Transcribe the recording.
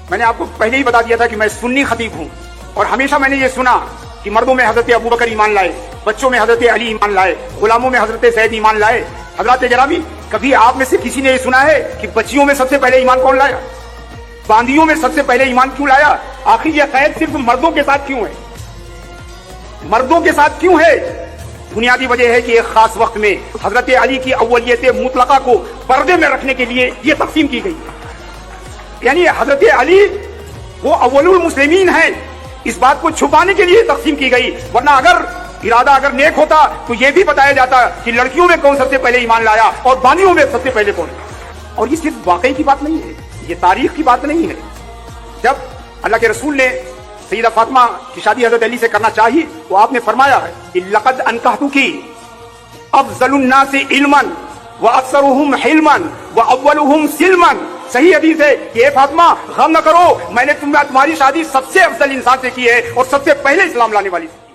میں نے آپ کو پہلے ہی بتا دیا تھا کہ میں سنی خطیب ہوں، اور ہمیشہ میں نے یہ سنا کہ مردوں میں حضرت ابوبکر ایمان لائے، بچوں میں حضرت علی ایمان لائے، غلاموں میں حضرت زید ایمان لائے۔ حضرات گرامی، کبھی آپ میں سے کسی نے یہ سنا ہے کہ بچیوں میں سب سے پہلے ایمان کون لایا؟ باندیوں میں سب سے پہلے ایمان کیوں لایا؟ آخر یہ قید صرف مردوں کے ساتھ کیوں ہے؟ مردوں کے ساتھ کیوں ہے؟ بنیادی وجہ ہے کہ ایک خاص وقت میں حضرت علی کی اولیت مطلقہ کو پردے میں رکھنے کے لیے یہ تقسیم کی گئی، یعنی حضرت علی وہ اول المسلمین ہیں، اس بات کو چھپانے کے لیے تقسیم کی گئی، ورنہ اگر ارادہ نیک ہوتا تو یہ بھی بتایا جاتا کہ لڑکیوں میں کون سب سے پہلے ایمان لایا اور باندیوں میں سب سے پہلے کون۔ اور یہ صرف واقعی کی بات نہیں ہے، یہ تاریخ کی بات نہیں ہے۔ جب اللہ کے رسول نے سیدہ فاطمہ کی شادی حضرت علی سے کرنا چاہی تو آپ نے فرمایا ہے کہ لقد انکحتکی افضل الناس علما واکثرهم حلما واولهم سلما۔ صحیح حدیث ہے کہ اے فاطمہ غم نہ کرو، میں نے تمہاری شادی سب سے افضل انسان سے کی ہے اور سب سے پہلے اسلام لانے والی سے۔